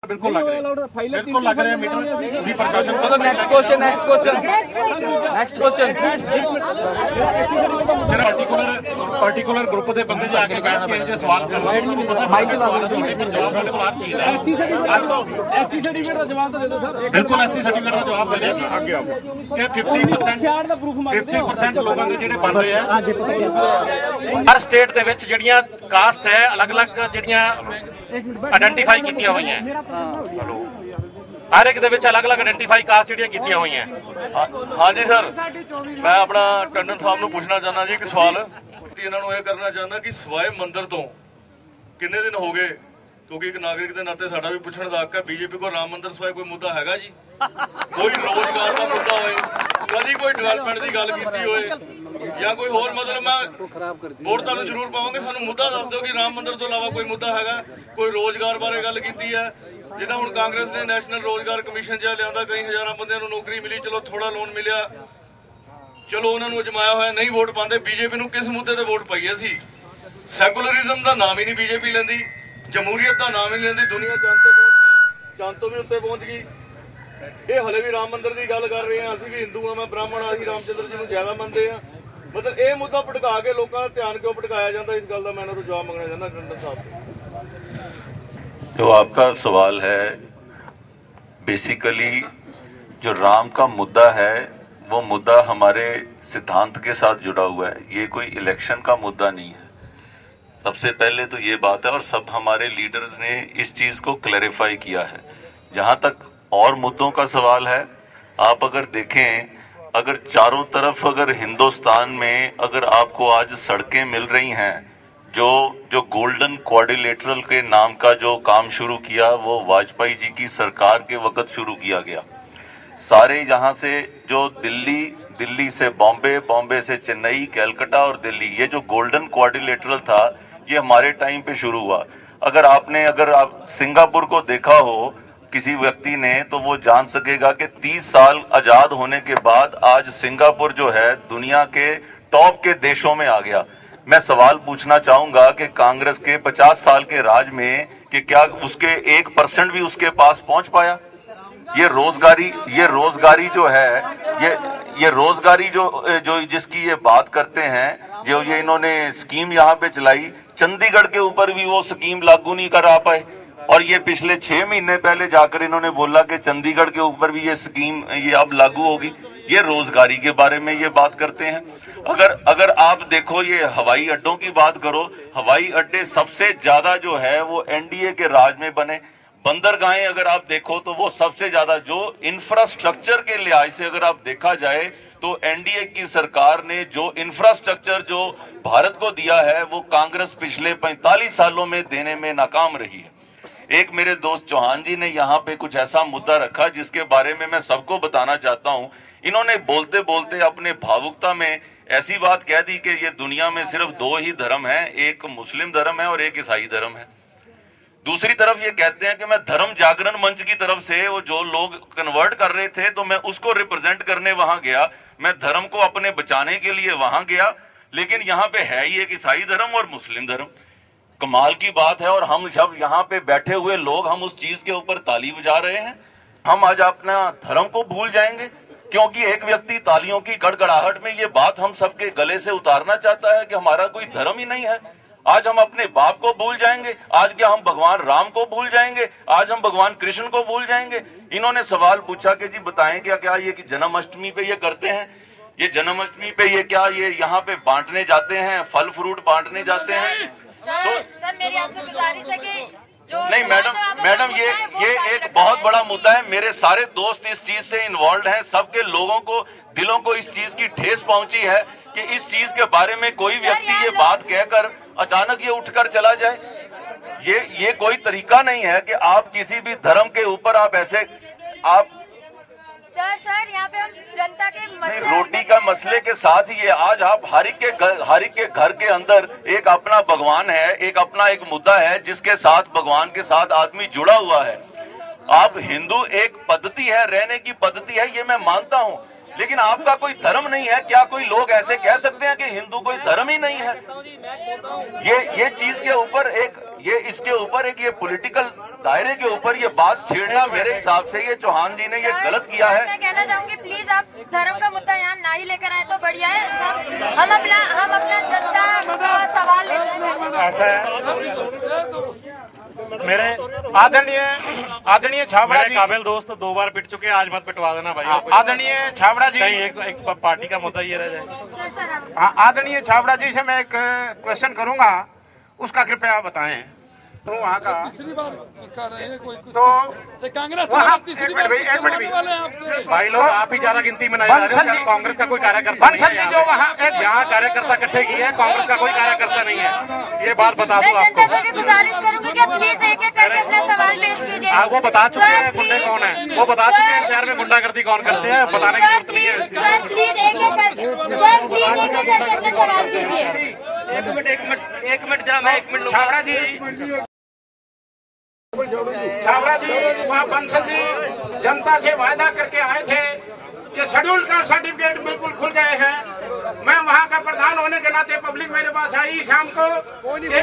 बिल्कुल लग रहे हैं मीटर जी प्रशासन। चलो नेक्स्ट क्वेश्चन सिर्फ पर्टिकुलर ग्रुप के बंदे जो आके बैठ के सवाल कर रहे हैं, एससी सर्टिफिकेट का जवाब तो दे दो सर। बिल्कुल एससी सर्टिफिकेट का जवाब दे रहे हैं। आगे 50% लोगों के ਜਿਹੜੇ ਬਣ ਰਹੇ ਆ ਹਰ ਸਟੇਟ ਦੇ ਵਿੱਚ ਜਿਹੜੀਆਂ ਕਾਸਟ ਹੈ ਅਲੱਗ-ਅਲੱਗ ਜਿਹੜੀਆਂ ਆਇਡੈਂਟੀਫਾਈ ਕੀਤੀਆਂ ਹੋਈਆਂ ਹੈਲੋ ਹਰ ਇੱਕ ਦੇ ਵਿੱਚ ਅਲੱਗ-ਅਲੱਗ ਆਇਡੈਂਟੀਫਾਈ ਕਾਸਟ ਜਿਹੜੀਆਂ ਕੀਤੀਆਂ ਹੋਈਆਂ। ਹਾਂਜੀ ਸਰ, ਮੈਂ ਆਪਣਾ ਟੰਡਨ ਸਾਹਿਬ ਨੂੰ ਪੁੱਛਣਾ ਚਾਹੁੰਦਾ ਜੀ ਇੱਕ ਸਵਾਲ। ਇਹਨਾਂ ਨੂੰ ਇਹ ਕਰਨਾ ਚਾਹੁੰਦਾ ਕਿ ਸਵਾਏ ਮੰਦਰ ਤੋਂ ਕਿੰਨੇ ਦਿਨ ਹੋ ਗਏ, ਕਿਉਂਕਿ ਇੱਕ ਨਾਗਰਿਕ ਦੇ ਨਾਤੇ ਸਾਡਾ ਵੀ ਪੁੱਛਣ ਦਾ ਹੱਕ ਹੈ, ਬੀਜੇਪੀ ਕੋਲ ਰਾਮ ਮੰਦਰ ਸਵਾਏ ਕੋਈ ਮੁੱਦਾ ਹੈਗਾ ਜੀ? ਕੋਈ ਰੋਜ਼ਗਾਰ ਦਾ ਮੁੱਦਾ ਹੋਏ, ਕਦੀ ਕੋਈ ਡਿਵੈਲਪਮੈਂਟ ਦੀ ਗੱਲ ਕੀਤੀ ਹੋਏ ਜਾਂ ਕੋਈ ਹੋਰ, ਮਤਲਬ ਮੈਂ ਵੋਟ ਤੁਹਾਨੂੰ ਜ਼ਰੂਰ ਪਾਵਾਂਗੇ, ਸਾਨੂੰ ਮੁੱਦਾ ਦੱਸ ਦਿਓ ਕਿ ਰਾਮ ਮੰਦਰ ਤੋਂ ਇਲਾਵਾ ਕੋਈ ਮੁੱਦਾ ਹੈਗਾ, ਕੋਈ ਰੋਜ਼ਗਾਰ ਬਾਰੇ ਗੱਲ ਕੀਤੀ ਹੈ। ਜਿੱਦਾਂ ਹੁਣ ਕਾਂਗਰਸ ਨੇ ਨੈਸ਼ਨਲ ਰੋਜ਼ਗਾਰ ਕਮਿਸ਼ਨ ਜਿਹਾ ਲਿਆਂਦਾ, ਕਈ ਹਜ਼ਾਰਾਂ ਬੰਦਿਆਂ ਨੂੰ ਨੌਕਰੀ ਮਿਲੀ, ਚਲੋ ਥੋੜਾ ਲੋਨ ਮਿਲਿਆ, ਚਲੋ ਉਹਨਾਂ ਨੂੰ ਅਜਮਾਇਆ ਹੋਇਆ, ਨਹੀਂ ਵੋਟ ਪਾਉਂਦੇ। ਬੀਜੇਪੀ ਨੂੰ ਕਿਸ ਮੁੱਦੇ ਤੇ ਵੋਟ ਪਾਈ ਅਸੀਂ? ਸੈਕੂਲਰਿਜ਼ਮ ਦਾ ਨਾਮ ਹੀ ਨਹੀਂ ਬੀਜੇਪੀ ਲੈਂਦੀ, ਜਮਹੂਰੀਅਤ ਦਾ ਨਾਮ ਹੀ ਨਹੀਂ ਲੈਂਦੀ। ਦੁਨੀਆ ਚੰਦ ਤੇ ਪਹੁੰਚ ਗਈ, ਚੰਦ ਤੋਂ ਵੀ ਉੱਤੇ ਪਹੁੰਚ ਗਈ। ਇਹ ਹਲੇ ਵੀ ਰਾਮ ਮੰਦਰ ਦੀ ਗੱਲ ਕਰ ਰਹੇ ਹਾਂ। ਅਸੀਂ ਵੀ ਹਿੰਦੂ ਆ, ਮੈਂ ਬ੍ਰਾਹਮਣ ਆ, ਅਸੀਂ ਰਾਮਚੰਦਰ ਜੀ ਨੂੰ ਜ਼ਿਆਦਾ ਮੰਨਦੇ ਆ। ਮਤਲਬ ਇਹ ਮੁੱਦਾ ਭਟਕਾ ਕੇ ਲੋਕਾਂ ਦਾ ਧਿਆਨ ਕਿਉਂ ਭਟਕਾਇਆ ਜਾਂਦਾ, ਇਸ ਗੱਲ ਦਾ ਮੈਂ ਇਹਨਾਂ ਤੋਂ ਜਵਾਬ ਮੰਗਣਾ ਚਾਹੁੰਦਾ ਟੰਡਨ ਸਾਹਿਬ ਤੋਂ। जो आपका सवाल है, बेसिकली जो राम का मुद्दा है वो मुद्दा हमारे सिद्धांत के साथ जुड़ा हुआ है, ये कोई इलेक्शन का मुद्दा नहीं है। सबसे पहले तो ये बात है, और सब हमारे लीडर्स ने इस चीज को क्लैरिफाई किया है। जहां तक और मुद्दों का सवाल है, आप अगर देखें, अगर चारों तरफ अगर हिंदुस्तान में अगर आपको आज सड़कें मिल रही हैं, जो गोल्डन क्वाड्रिलेटरल के नाम का जो काम शुरू किया वो वाजपेयी जी की सरकार के वक्त शुरू किया गया। सारे यहाँ से जो दिल्ली से बॉम्बे, बॉम्बे से चेन्नई, कलकत्ता और दिल्ली, ये जो गोल्डन क्वाड्रिलेटरल था ये हमारे टाइम पे शुरू हुआ। अगर आप सिंगापुर को देखा हो किसी व्यक्ति ने, तो वो जान सकेगा कि 30 साल आजाद होने के बाद आज सिंगापुर जो है दुनिया के टॉप के देशों में आ गया। मैं सवाल पूछना चाहूंगा कि कांग्रेस के 50 साल के राज में कि क्या उसके 1% भी उसके पास पहुंच पाया? ये रोजगारी जो है, ये रोजगारी जो जिसकी ये बात करते हैं, जो ये इन्होंने स्कीम यहाँ पे चलाई, चंडीगढ़ के ऊपर भी वो स्कीम लागू नहीं करा पाए, और ये पिछले 6 महीने पहले जाकर इन्होंने बोला कि चंडीगढ़ के ऊपर भी ये स्कीम ये अब लागू होगी। ये रोजगारी के बारे में ये बात करते हैं। अगर आप देखो, ये हवाई अड्डों की बात करो, हवाई अड्डे सबसे ज्यादा जो है वो एनडीए के राज में बने। बंदरगाहें अगर आप देखो तो वो सबसे ज्यादा, जो इंफ्रास्ट्रक्चर के लिहाज से अगर आप देखा जाए तो एनडीए की सरकार ने जो इंफ्रास्ट्रक्चर जो भारत को दिया है वो कांग्रेस पिछले 45 सालों में देने में नाकाम रही है। एक मेरे दोस्त चौहान जी ने यहाँ पे कुछ ऐसा मुद्दा रखा जिसके बारे में मैं सबको बताना चाहता हूँ। इन्होंने बोलते बोलते अपने भावुकता में ऐसी बात कह दी कि ये दुनिया में सिर्फ 2 ही धर्म हैं, एक मुस्लिम धर्म है और एक ईसाई धर्म है। दूसरी तरफ ये कहते हैं कि मैं धर्म जागरण मंच की तरफ से वो जो लोग कन्वर्ट कर रहे थे तो मैं उसको रिप्रेजेंट करने वहां गया, मैं धर्म को अपने बचाने के लिए वहां गया, लेकिन यहाँ पे है ही एक ईसाई धर्म और मुस्लिम धर्म। कमाल की बात है। और हम जब यहाँ पे बैठे हुए लोग हम उस चीज के ऊपर ताली बजा रहे हैं, हम आज अपना धर्म को भूल जाएंगे क्योंकि एक व्यक्ति तालियों की गड़गड़ाहट में ये बात हम सबके गले से उतारना चाहता है कि हमारा कोई धर्म ही नहीं है। आज हम अपने बाप को भूल जाएंगे? आज क्या हम भगवान राम को भूल जाएंगे? आज हम भगवान कृष्ण को भूल जाएंगे? इन्होंने सवाल पूछा कि जी बताएं क्या क्या ये कि जन्माष्टमी पे ये करते हैं, ये जन्माष्टमी पे ये क्या ये यहाँ पे बांटने जाते हैं, फल फ्रूट बांटने जाते हैं? सर मेरी आपसे गुजारिश है कि नहीं मैडम ये एक बहुत बड़ा मुद्दा है। मेरे सारे दोस्त इस चीज से इन्वॉल्व हैं, सबके लोगों को दिलों को इस चीज की ठेस पहुंची है कि इस चीज के बारे में कोई व्यक्ति ये बात कहकर अचानक ये उठकर चला जाए। ये कोई तरीका नहीं है कि आप किसी भी धर्म के ऊपर आप ऐसे आप सर यहाँ पे हम जनता के मसले, रोटी का मसले के साथ ही ये आज आप हर एक के घर के अंदर एक अपना भगवान है, एक अपना एक मुद्दा है जिसके साथ भगवान के साथ आदमी जुड़ा हुआ है। आप हिंदू एक पद्धति है, रहने की पद्धति है, ये मैं मानता हूँ, लेकिन आपका कोई धर्म नहीं है। क्या कोई लोग ऐसे कह सकते हैं कि हिंदू कोई धर्म ही नहीं है? ये चीज के ऊपर एक ये इसके ऊपर एक ये पॉलिटिकल दायरे के ऊपर ये बात छेड़ना, मेरे हिसाब से ये चौहान जी ने ये गलत किया है। मैं कहना चाहूंगी प्लीज आप धर्म का मुद्दा यहाँ ना ही लेकर आए तो बढ़िया है। हम अपना जनता का सवाल लेते हैं। ऐसा है मेरे आदरणीय छाबड़ा मेरे जी, काबिल दोस्त 2 बार पिट चुके हैं, आज मत पिटवा देना भाई। आदरणीय छाबड़ा जी, कहीं एक पार्टी का मुद्दा ये रह जाए। सर आदरणीय छाबड़ा जी से मैं एक क्वेश्चन करूंगा, उसका कृपया बताएं। तो वहाँ का तीसरी बार कर रहे हैं कोई कुछ तो कांग्रेस वहाँ वाले तीसरी बार एक मिनट वाले हैं आपसे। भाई लोग आप ही ज्यादा गिनती में नहीं आ रहे हो। कांग्रेस का कोई कार्यकर्ता नहीं बंसल जी है जो वहाँ एक यहाँ कार्यकर्ता इकट्ठे किए हैं, कांग्रेस का कोई कार्यकर्ता नहीं है, ये बात बता मैं दूं जनता आपको। से भी गुजारिश करूंगी कि प्लीज एक एक करके अपना सवाल पेश कीजिए। आप वो बता चुके हैं गुंडे कौन है, वो बता चुके हैं शहर में गुंडागर्दी कौन करते हैं, बताने की सर जरूरत नहीं है। प्लीज एक एक करके अपने सवाल कीजिए। एक मिनट जरा मैं 1 मिनट छाबड़ा जी वहाँ बंसल जी जनता से वायदा करके आए थे कि शेड्यूल का सर्टिफिकेट बिल्कुल खुल गए हैं। मैं वहाँ का प्रधान होने के नाते पब्लिक मेरे पास आई शाम को कि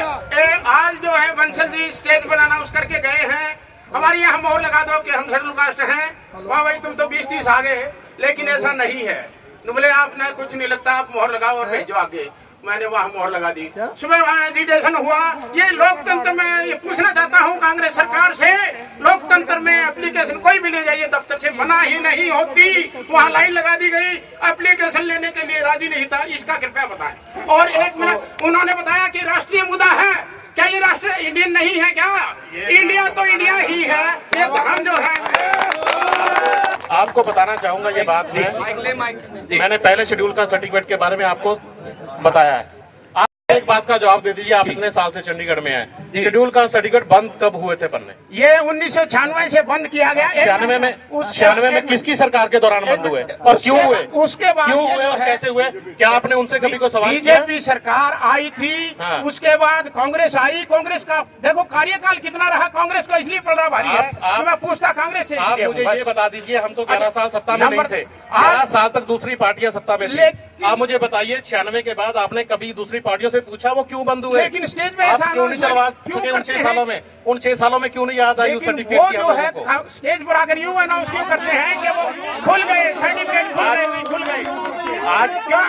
आज जो है बंसल जी स्टेज बनाना उस करके गए हैं, हमारे यहाँ मोहर लगा दो कि हम शेड्यूल कास्ट हैं। वाह भाई तुम तो 20-30 आ गए, लेकिन ऐसा नहीं है। बोले आपने कुछ नहीं लगता, आप मोहर लगाओ और भेजो आगे। मैंने वहाँ मोहर लगा दी। सुबह वहाँ एजिटेशन हुआ। ये लोकतंत्र में ये पूछना चाहता हूँ कांग्रेस सरकार से, लोकतंत्र में एप्लीकेशन कोई भी ले जाइए दफ्तर से, मना ही नहीं होती। वहाँ लाइन लगा दी गई, एप्लीकेशन लेने के लिए राजी नहीं था, इसका कृपया बताएं। और 1 मिनट उन्होंने बताया कि राष्ट्रीय मुद्दा है, क्या ये राष्ट्र इंडियन नहीं है क्या? इंडिया तो इंडिया ही है, ये धर्म जो है। आपको बताना चाहूंगा ये बात है, मैंने पहले शेड्यूल का सर्टिफिकेट के बारे में आपको बताया है। आप एक बात का जवाब दे दीजिए, आप इतने साल से चंडीगढ़ में हैं, शेड्यूल का सर्टिफिकेट बंद कब हुए थे बनने? ये 1996 से बंद किया गया। 96 में किसकी सरकार के दौरान बंद हुए और क्यों हुए? उसके बाद क्यों हुए और कैसे हुए? क्या आपने उनसे कभी कोई सवाल किया? बीजेपी सरकार आई थी, हाँ। उसके बाद कांग्रेस आई। कांग्रेस का देखो कार्यकाल कितना रहा, कांग्रेस को इसलिए पड़ रहा भारी है। तो मैं पूछता कांग्रेस से, आप मुझे ये बता दीजिए, हम तो 11 साल सत्ता में नहीं थे, 11 साल तक दूसरी पार्टियां सत्ता में थी। आप मुझे बताइए 96 के बाद आपने कभी दूसरी पार्टियों से पूछा वो क्यों बंद हुए? लेकिन स्टेज पे आप क्यों नहीं चलवा चुके उन 6 सालों में? उन 6 सालों में क्यों नहीं याद आई उस सर्टिफिकेट वो की? जो है स्टेज पर आकर यूं अनाउंस क्यों करते हैं कि वो खुल गए सर्टिफिकेट, खुल गए। आज क्या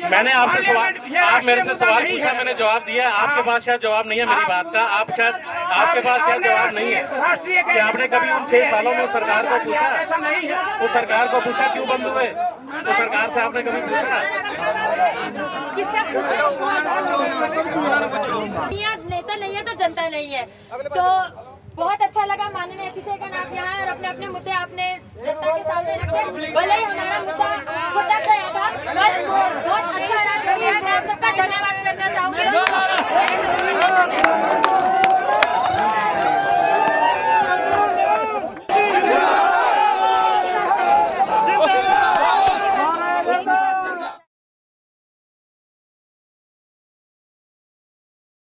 मैंने आपसे सवाल, आप मेरे से सवाल पूछा, मैंने जवाब दिया। आपके पास शायद जवाब नहीं है मेरी बात का, आपके पास शायद जवाब नहीं है राष्ट्रीय कि आपने कभी उन 6 सालों में सरकार को पूछा, ऐसा नहीं है। तो सरकार को पूछा क्यों बंद हुए? तो सरकार से आपने कभी पूछा? नेता नहीं है तो जनता नहीं है। तो बहुत अच्छा लगा माननीय अतिथिगण आप यहाँ और अपने अपने मुद्दे आपने जनता के सामने रखे। भले ही हमारा मुद्दा